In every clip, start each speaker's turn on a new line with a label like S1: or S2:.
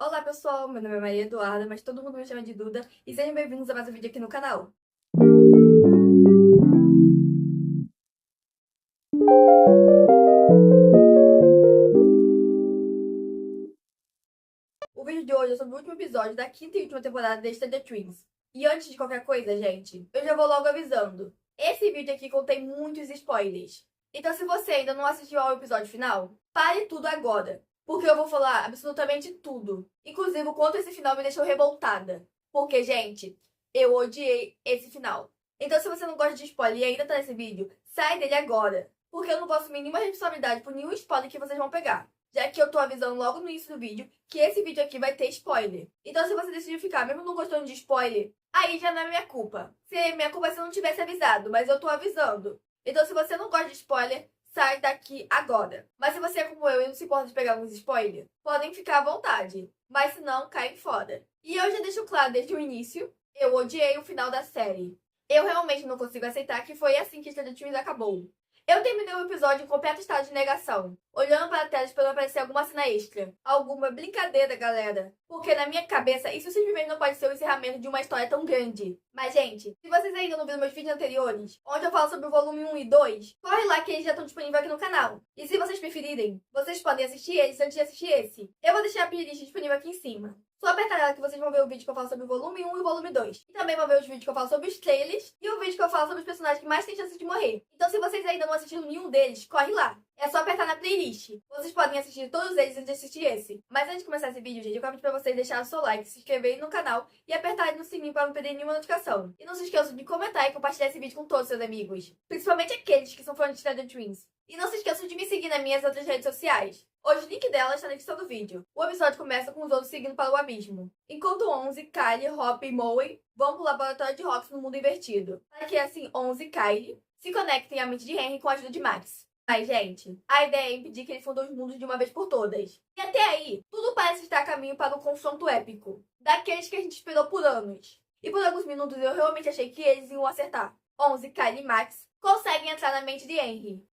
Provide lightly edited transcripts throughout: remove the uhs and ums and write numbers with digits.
S1: Olá pessoal, meu nome é Maria Eduarda, mas todo mundo me chama de Duda e sejam bem-vindos a mais um vídeo aqui no canal. O vídeo de hoje é sobre o último episódio da quinta e última temporada de Stranger Things. E antes de qualquer coisa, gente, eu já vou logo avisando. Esse vídeo aqui contém muitos spoilers. Então se você ainda não assistiu ao episódio final, pare tudo agora. Porque eu vou falar absolutamente tudo. Inclusive o quanto esse final me deixou revoltada. Porque, gente, eu odiei esse final. Então se você não gosta de spoiler e ainda tá nesse vídeo, sai dele agora. Porque eu não vou assumir nenhuma responsabilidade por nenhum spoiler que vocês vão pegar. Já que eu tô avisando logo no início do vídeo que esse vídeo aqui vai ter spoiler. Então se você decidiu ficar mesmo não gostando de spoiler, aí já não é minha culpa. Se minha culpa é se eu não tivesse avisado, mas eu tô avisando. Então se você não gosta de spoiler, sai daqui agora. Mas se você é como eu e não se importa de pegar alguns spoilers, podem ficar à vontade. Mas se não, caem fora. E eu já deixo claro desde o início, eu odiei o final da série. Eu realmente não consigo aceitar que foi assim que Stranger Things acabou. Eu terminei o episódio em completo estado de negação, olhando para a tela esperando aparecer alguma cena extra. Alguma brincadeira, galera. Porque na minha cabeça, isso simplesmente não pode ser o encerramento de uma história tão grande. Mas, gente, se vocês ainda não viram meus vídeos anteriores, onde eu falo sobre o volume 1 e 2, corre lá que eles já estão disponíveis aqui no canal. E se vocês preferirem, vocês podem assistir eles antes de assistir esse. Eu vou deixar a playlist disponível aqui em cima. Só apertar ela que vocês vão ver o vídeo que eu falo sobre o volume 1 e o volume 2. E também vão ver os vídeos que eu falo sobre os trailers e o vídeo que eu falo sobre os personagens que mais têm chance de morrer. Então se vocês ainda não assistiram nenhum deles, corre lá. É só apertar na playlist. Vocês podem assistir todos eles antes de assistir esse. Mas antes de começar esse vídeo, gente, eu quero pedir pra vocês deixarem o seu like, se inscreverem no canal e apertarem no sininho para não perder nenhuma notificação. E não se esqueçam de comentar e compartilhar esse vídeo com todos os seus amigos. Principalmente aqueles que são fãs de Stranger Things. E não se esqueçam de me seguir nas minhas outras redes sociais. Hoje o link dela está na descrição do vídeo. O episódio começa com os outros seguindo para o abismo. Enquanto 11, Kylie, Hop e Moe vão para o laboratório de Rox no mundo invertido. Para que assim 11 e Kylie se conectem à mente de Henry com a ajuda de Max. Mas, gente, a ideia é impedir que ele funde os mundos de uma vez por todas. E até aí, tudo parece estar a caminho para um confronto épico. Daqueles que a gente esperou por anos. E por alguns minutos eu realmente achei que eles iam acertar. 11, Kylie e Max conseguem entrar na mente de Henry.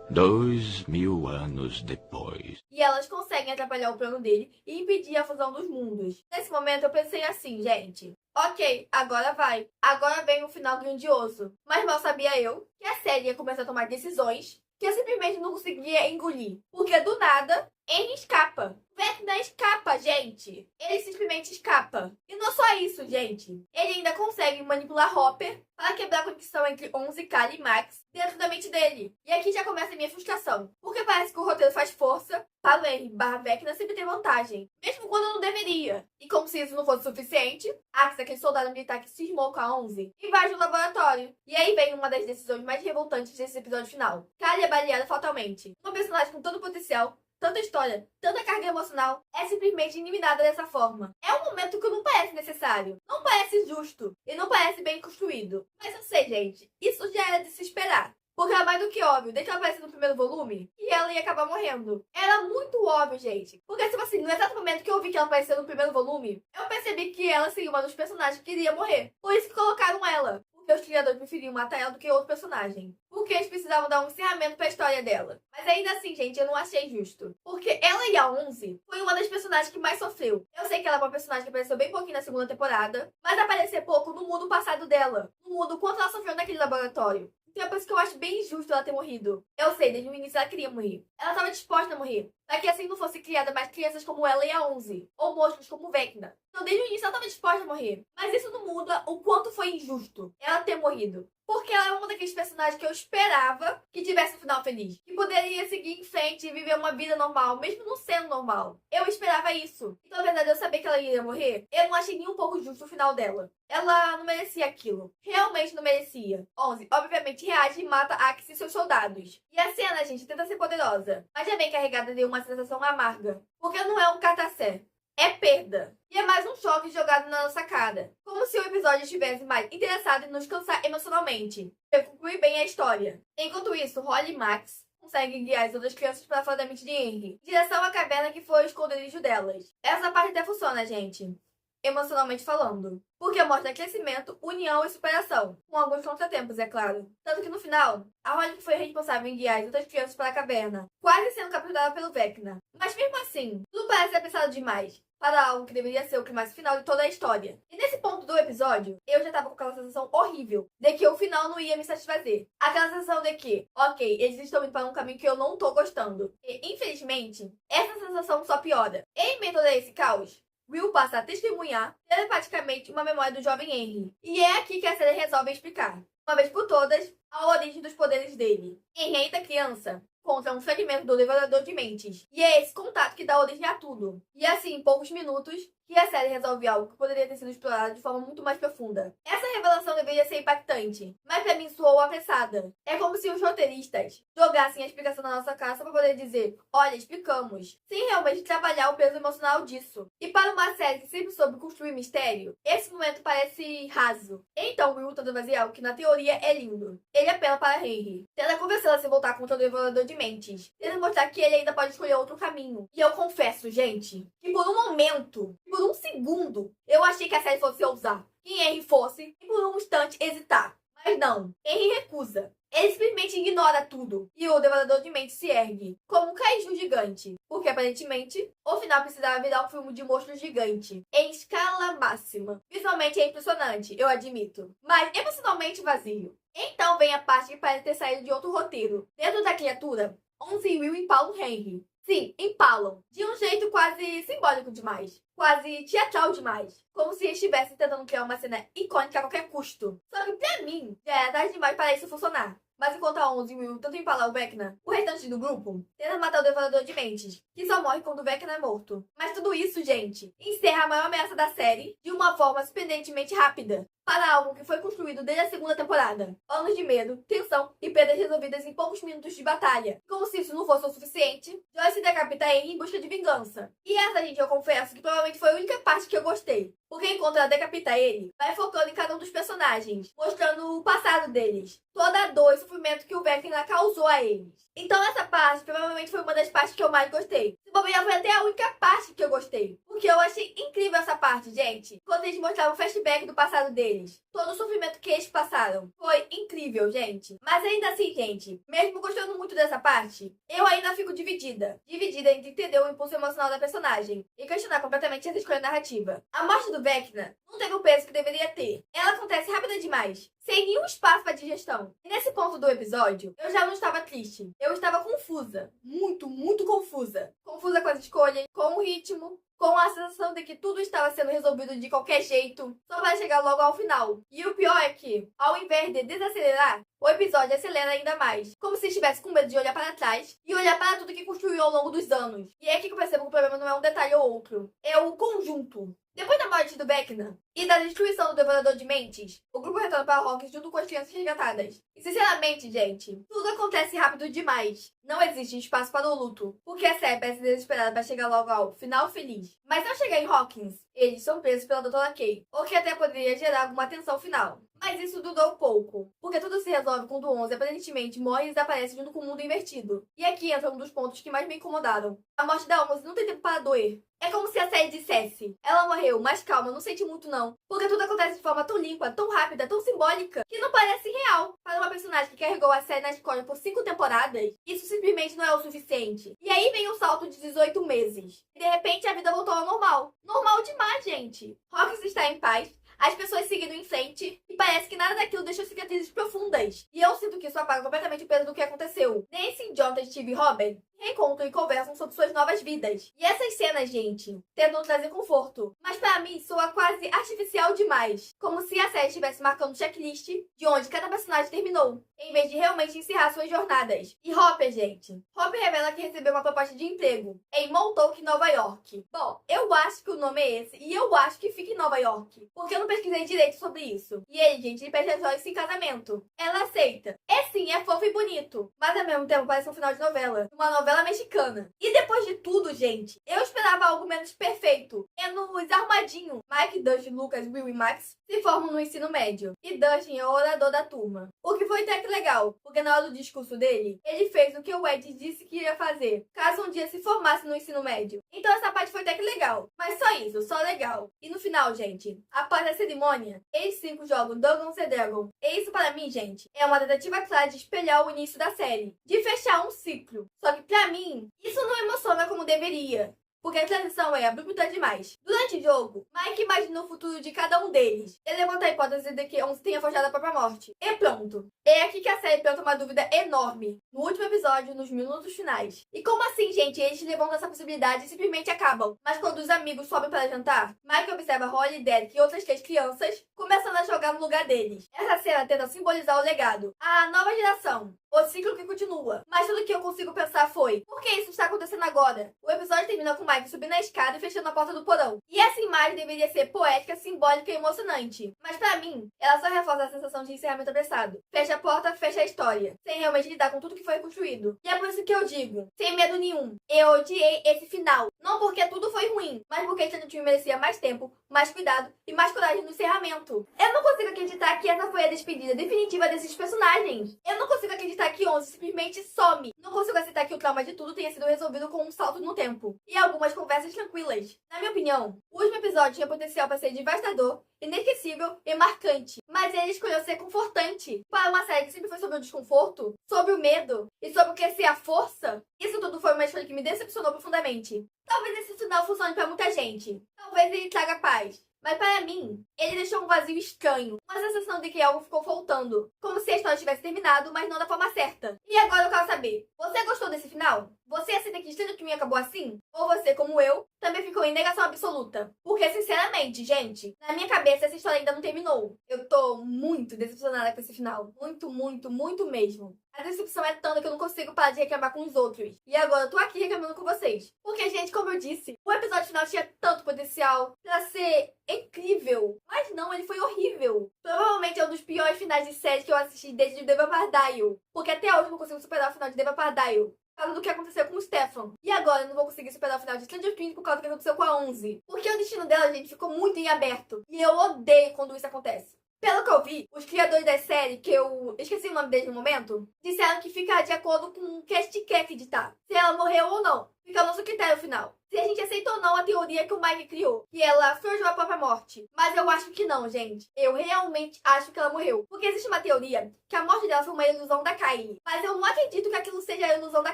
S2: Dois mil anos depois.
S1: E elas conseguem atrapalhar o plano dele e impedir a fusão dos mundos. Nesse momento eu pensei assim, gente. Ok, agora vai. Agora vem um final grandioso. Mas mal sabia eu que a série ia começar a tomar decisões que eu simplesmente não conseguia engolir. Porque do nada, Henry escapa. Vecna escapa, gente. Ele simplesmente escapa. E não só isso, gente. Ele ainda consegue manipular Hopper para quebrar a conexão entre 11, Kylie e Max dentro da mente dele. E aqui já começa a minha frustração. Porque parece que o roteiro faz força para o Henry Vecna sempre ter vantagem. Mesmo quando não deveria. E como se isso não fosse suficiente, Axe, aquele soldado militar que cismou com a 11, invade o laboratório. E aí vem uma das decisões mais revoltantes desse episódio final. Kylie é baleada fatalmente. Uma personagem com todo potencial, tanta história, tanta carga emocional, é simplesmente eliminada dessa forma. É um momento que não parece necessário, não parece justo e não parece bem construído. Mas eu sei, gente, isso já era de se esperar. Porque era mais do que óbvio, desde que ela apareceu no primeiro volume, que ela ia acabar morrendo. Era muito óbvio, gente. Porque, tipo assim, no exato momento que eu vi que ela apareceu no primeiro volume, eu percebi que ela seria uma dos personagens que iria morrer. Por isso que colocaram ela. Porque os criadores preferiam matar ela do que outro personagem. Porque eles precisavam dar um encerramento pra história dela. Mas ainda assim, gente, eu não achei justo. Porque ela e a 11 foi uma das personagens que mais sofreu. Eu sei que ela é uma personagem que apareceu bem pouquinho na segunda temporada, mas aparecer pouco no mundo passado dela. No mundo quanto ela sofreu naquele laboratório. Então é por isso que eu acho bem injusto ela ter morrido. Eu sei, desde o início ela queria morrer. Ela estava disposta a morrer. Para que assim não fosse criada mais crianças como ela e a 11. Ou monstros como Vecna. Então desde o início ela estava disposta a morrer. Mas isso não muda o quanto foi injusto ela ter morrido. Porque ela é uma daqueles personagens que eu esperava que tivesse um final feliz. Que poderia seguir em frente e viver uma vida normal, mesmo não sendo normal. Eu esperava isso. Então, na verdade, eu sabia que ela ia morrer. Eu não achei nem um pouco justo o final dela. Ela não merecia aquilo. Realmente não merecia. 11, obviamente, reage e mata Axe e seus soldados. E a cena, gente, tenta ser poderosa. Mas já vem carregada de uma sensação amarga. Porque não é um catacé. É perda. E é mais um choque jogado na nossa cara. Como se o episódio estivesse mais interessado em nos cansar emocionalmente. Eu concluí bem a história. Enquanto isso, Holly e Max conseguem guiar as outras crianças para fora da mente de Henry, em direção à caverna que foi o esconderijo delas. Essa parte até funciona, gente. emocionalmente falando. Porque mostra crescimento, união e superação. Com alguns contratempos, é claro. Tanto que no final, a Holly foi responsável em guiar as outras crianças para a caverna, quase sendo capturada pelo Vecna. Mas mesmo assim, tudo parece apressado demais para algo que deveria ser o climax final de toda a história. E nesse ponto do episódio, eu já tava com aquela sensação horrível de que o final não ia me satisfazer. Aquela sensação de que, ok, eles estão indo para um caminho que eu não tô gostando. E, infelizmente, essa sensação só piora. Em meio a todo esse caos, Will passa a testemunhar telepaticamente uma memória do jovem Henry. E é aqui que a série resolve explicar, uma vez por todas, a origem dos poderes dele. Henry ainda criança contra um fragmento do Devorador de Mentes. E é esse contato que dá origem a tudo. E assim, em poucos minutos, que a série resolve algo que poderia ter sido explorado de forma muito mais profunda. Essa revelação deveria ser impactante, mas pra mim soou apressada. É como se os roteiristas jogassem a explicação na nossa cara só pra poder dizer, olha, explicamos, sem realmente trabalhar o peso emocional disso. E para uma série que sempre soube construir mistério, esse momento parece raso. Então Will tenta fazer algo que na teoria é lindo. Ele apela para Henry, tenta convencê-la a se voltar contra o Devorador de Mentes, tenta mostrar que ele ainda pode escolher outro caminho. E eu confesso, gente, que por um momento, por um segundo, eu achei que a série fosse ousar. Que Henry fosse, e por um instante, hesitar. Mas não, Henry recusa. Ele simplesmente ignora tudo. E o Devorador de Mentes se ergue, como um kaiju gigante. Porque, aparentemente, o final precisava virar um filme de monstro gigante, em escala máxima. Visualmente é impressionante, eu admito. Mas emocionalmente vazio. Então vem a parte que parece ter saído de outro roteiro. Dentro da criatura, Onze e Will empalam Henry. Sim, empalam. De um jeito quase simbólico demais. Quase teatral demais. Como se estivessem tentando criar uma cena icônica a qualquer custo. Só que pra mim, já era tarde demais para isso funcionar. Mas enquanto a Onze e Will tentam empalar o Vecna, o restante do grupo tenta matar o Devorador de Mentes, que só morre quando o Vecna é morto. Mas tudo isso, gente, encerra a maior ameaça da série de uma forma surpreendentemente rápida. Para algo que foi construído desde a segunda temporada. Anos de medo, tensão e perdas resolvidas em poucos minutos de batalha. Como se isso não fosse o suficiente, Joyce decapita Henry em busca de vingança. E essa, gente, eu confesso que provavelmente foi a única parte que eu gostei. Porque enquanto ela decapita ele, vai focando em cada um dos personagens, mostrando o passado deles. Toda a dor e sofrimento que o Vecna causou a eles. Então essa parte provavelmente foi uma das partes que eu mais gostei. Se bobear, foi até a única parte que eu gostei. Porque eu achei incrível essa parte, gente. Quando eles mostravam o flashback do passado deles. Todo o sofrimento que eles passaram. Foi incrível, gente. Mas ainda assim, gente, mesmo gostando muito dessa parte, eu ainda fico dividida. Dividida entre entender o impulso emocional da personagem e questionar completamente essa escolha narrativa. A morte do Vecna não teve o peso que deveria ter. Ela acontece rápida demais, sem nenhum espaço para digestão. E nesse ponto do episódio, eu já não estava triste. Eu estava confusa. Muito, muito confusa. Confusa com as escolhas, com o ritmo, com a sensação de que tudo estava sendo resolvido de qualquer jeito, só para chegar logo ao final. E o pior é que, ao invés de desacelerar, o episódio acelera ainda mais, como se estivesse com medo de olhar para trás e olhar para tudo que construiu ao longo dos anos. E é aqui que eu percebo que o problema não é um detalhe ou outro, é o conjunto. Depois da morte do Vecna e da destruição do Devorador de Mentes, o grupo retorna para Hawkins junto com as crianças resgatadas. E sinceramente, gente, tudo acontece rápido demais. Não existe espaço para o luto, porque a série parece desesperada para chegar logo ao final feliz. Mas ao chegar em Hawkins, eles são presos pela Dra. Kay, o que até poderia gerar alguma tensão final. Mas isso durou pouco, porque tudo se resolve quando o 11 aparentemente morre e desaparece junto com o mundo invertido. E aqui entra um dos pontos que mais me incomodaram. A morte da 11 não tem tempo para doer. É como se a série dissesse, ela morreu, mas calma, não sente muito não. Porque tudo acontece de forma tão limpa, tão rápida, tão simbólica, que não parece real. Para uma personagem que carregou a série na escola por 5 temporadas, isso simplesmente não é o suficiente. E aí vem um salto de 18 meses. E de repente a vida voltou ao normal. Normal demais, gente. Hawkins está em paz. As pessoas seguindo em frente, e parece que nada daquilo deixou cicatrizes profundas. E eu sinto que isso apaga completamente o peso do que aconteceu. Nancy, Jonathan, Steve e Robin reencontram e conversam sobre suas novas vidas. E essas cenas, gente, tentam trazer conforto. Mas pra mim, soa quase artificial demais. Como se a série estivesse marcando um checklist de onde cada personagem terminou, em vez de realmente encerrar suas jornadas. E Hopper, gente. Hopper revela que recebeu uma proposta de emprego em Montauk, Nova York. Bom, eu acho que o nome é esse, e eu acho que fica em Nova York. Porque eu não pesquisei direito sobre isso. E ele, gente, ele pede a Joyce em casamento. Ela aceita. É sim, é fofo e bonito. Mas ao mesmo tempo parece um final de novela. Uma novela novela mexicana. E depois de tudo, gente, eu esperava algo menos perfeito. É nos armadinhos. Mike, Dustin, Lucas, Will e Max se formam no ensino médio. E Dustin é o orador da turma. O que foi até que legal, porque na hora do discurso dele, ele fez o que o Ed disse que ia fazer, caso um dia se formasse no ensino médio. Então essa parte foi até que legal. Mas só isso, só legal. E no final, gente, após a cerimônia, eles 5 jogam Dungeons and Dragons. E isso para mim, gente, é uma tentativa clara de espelhar o início da série. De fechar um ciclo. Só que pra mim, isso não emociona como deveria. Porque a transição é abrupta demais. Durante o jogo, Mike imagina o futuro de cada um deles. Ele levanta a hipótese de que 11 tenha forjado a própria morte. E pronto. É aqui que a série planta uma dúvida enorme. No último episódio, nos minutos finais. E como assim, gente, eles levantam essa possibilidade e simplesmente acabam? Mas quando os amigos sobem para jantar, Mike observa Holly, Derek e outras 3 crianças começando a jogar no lugar deles. Essa cena tenta simbolizar o legado. A nova geração. O ciclo que continua. Mas tudo que eu consigo pensar foi: por que isso está acontecendo agora? O episódio termina com Mike subindo a escada e fechando a porta do porão. E essa imagem deveria ser poética, simbólica e emocionante. Mas pra mim, ela só reforça a sensação de encerramento apressado. Fecha a porta, fecha a história. Sem realmente lidar com tudo que foi construído. E é por isso que eu digo, sem medo nenhum, eu odiei esse final. Não porque tudo foi ruim, mas porque esse time merecia mais tempo, mais cuidado e mais coragem no encerramento. Eu não consigo acreditar que essa foi a despedida definitiva desses personagens. Eu não consigo acreditar que 11 simplesmente some. Não consigo aceitar que o trauma de tudo tenha sido resolvido com um salto no tempo. E algumas conversas tranquilas. Na minha opinião, o último episódio tinha potencial para ser devastador, inesquecível e marcante. Mas ele escolheu ser confortante. Para uma série que sempre foi sobre o desconforto, sobre o medo e sobre o que é ser a força, isso tudo foi uma escolha que me decepcionou profundamente. Talvez esse final funcione para muita gente. Talvez ele traga paz. Mas para mim, ele deixou um vazio estranho. Uma sensação de que algo ficou faltando. Como se a história tivesse terminado, mas não da forma certa. E agora eu quero saber, você gostou desse final? Você aceita que Stranger Things acabou assim? Ou você, como eu, também ficou em negação absoluta? Porque, sinceramente, gente, na minha cabeça essa história ainda não terminou. Eu tô muito decepcionada com esse final. Muito, muito, muito mesmo. A decepção é tanta que eu não consigo parar de reclamar com os outros. E agora eu tô aqui reclamando com vocês. Porque, gente, como eu disse, o episódio final tinha tanto potencial pra ser incrível. Mas não, ele foi horrível. Provavelmente é um dos piores finais de série que eu assisti desde o The Vampire Diaries. Porque até hoje eu não consigo superar o final de The Vampire Diaries. Por causa do que aconteceu com o Stefan. E agora eu não vou conseguir superar o final de Stranger Things por causa do que aconteceu com a 11. Porque o destino dela, gente, ficou muito em aberto. E eu odeio quando isso acontece. Pelo que eu vi, os criadores da série, que eu esqueci o nome deles no momento, disseram que fica de acordo com o que a gente quer acreditar. Se ela morreu ou não. Fica ao nosso critério final. Se a gente aceita ou não a teoria que o Mike criou, que ela forjou a própria morte. Mas eu acho que não, gente. Eu realmente acho que ela morreu. Porque existe uma teoria que a morte dela foi uma ilusão da Kylie. Mas eu não acredito que aquilo seja a ilusão da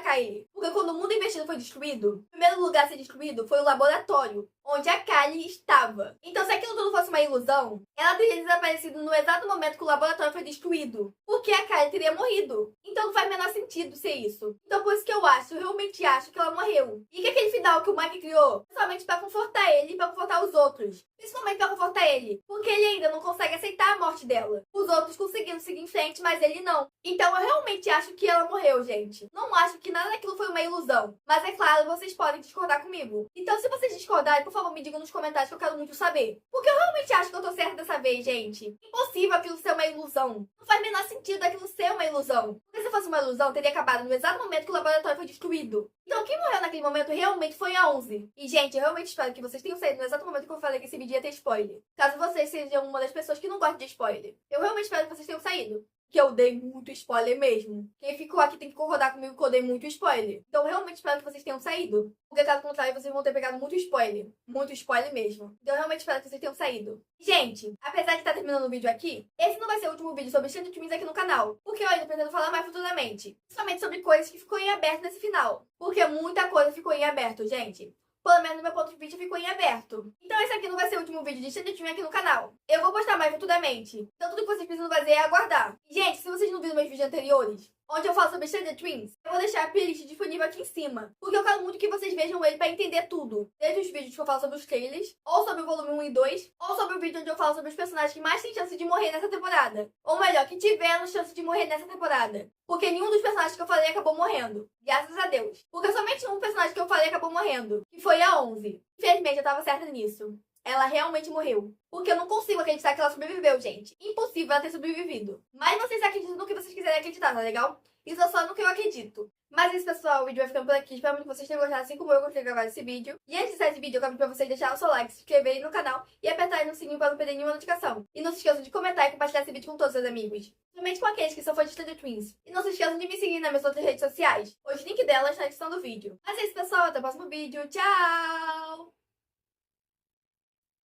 S1: Kylie. Porque quando o mundo investido foi destruído, o primeiro lugar a ser destruído foi o laboratório, onde a Kylie estava. Então, se aquilo tudo fosse uma ilusão, ela teria desaparecido no exato momento que o laboratório foi destruído. Porque a Kylie teria morrido. Então não faz o menor sentido ser isso. Então por isso que eu realmente acho que ela morreu. E que aquele final que o Mike criou, somente pra confortar ele e pra confortar os outros. Principalmente pra confortar ele. Porque ele ainda não consegue aceitar a morte dela. Os outros conseguiram seguir em frente, mas ele não. Então eu realmente acho que ela morreu, gente. Não acho que nada daquilo foi uma ilusão. Mas é claro, vocês podem discordar comigo. Então se vocês discordarem, por favor, me digam nos comentários que eu quero muito saber. Porque eu realmente acho que eu tô certa dessa vez, gente. Impossível aquilo ser uma ilusão. Não faz o menor sentido aquilo ser uma ilusão. Porque se fosse uma ilusão, teria acabado no exato momento que o laboratório foi destruído. Então quem morreu naquele momento realmente foi a 11. E, gente, eu realmente espero que vocês tenham saído no exato momento que eu falei que esse vídeo ia ter spoiler. Caso vocês sejam uma das pessoas que não gostam de spoiler. Eu realmente espero que vocês tenham saído. Que eu dei muito spoiler mesmo. Quem ficou aqui tem que concordar comigo que eu dei muito spoiler. Então eu realmente espero que vocês tenham saído. Porque caso contrário, vocês vão ter pegado muito spoiler. Muito spoiler mesmo. Então eu realmente espero que vocês tenham saído. Gente, apesar de estar terminando o vídeo aqui, esse não vai ser o último vídeo sobre Stranger Things aqui no canal. Porque eu ainda pretendo falar mais futuramente. Principalmente sobre coisas que ficou em aberto nesse final. Porque muita coisa ficou em aberto, gente. Pelo menos no meu ponto de vista ficou em aberto. Então esse aqui não vai ser o último vídeo de Stranger Things aqui no canal. Eu vou postar mais futuramente. Então tudo que vocês precisam fazer é aguardar. E, gente, se vocês não viram meus vídeos anteriores, onde eu falo sobre Stranger Things, eu vou deixar a playlist disponível aqui em cima. Porque eu quero muito que vocês vejam ele pra entender tudo. Desde os vídeos que eu falo sobre os trailers, ou sobre o volume 1 e 2, ou sobre o vídeo onde eu falo sobre os personagens que mais têm chance de morrer nessa temporada. Ou melhor, que tiveram chance de morrer nessa temporada. Porque nenhum dos personagens que eu falei acabou morrendo. Graças a Deus. Porque somente um personagem que eu falei acabou morrendo. Que foi a 11. Infelizmente, eu tava certa nisso. Ela realmente morreu. Porque eu não consigo acreditar que ela sobreviveu, gente. Impossível ela ter sobrevivido. Mas vocês acreditam no que vocês quiserem acreditar, tá legal? Isso é só no que eu acredito. Mas é isso, pessoal, o vídeo vai ficando por aqui. Espero muito que vocês tenham gostado, assim como eu gostei de gravar esse vídeo. E antes de sair esse vídeo, eu quero pedir pra vocês deixarem o seu like, se inscreverem no canal e apertarem no sininho para não perder nenhuma notificação. E não se esqueçam de comentar e compartilhar esse vídeo com todos os seus amigos. Principalmente com aqueles que são fãs de Stranger Things. E não se esqueçam de me seguir nas minhas outras redes sociais. O link delas está na descrição do vídeo. Mas é isso, pessoal. Até o próximo vídeo. Tchau!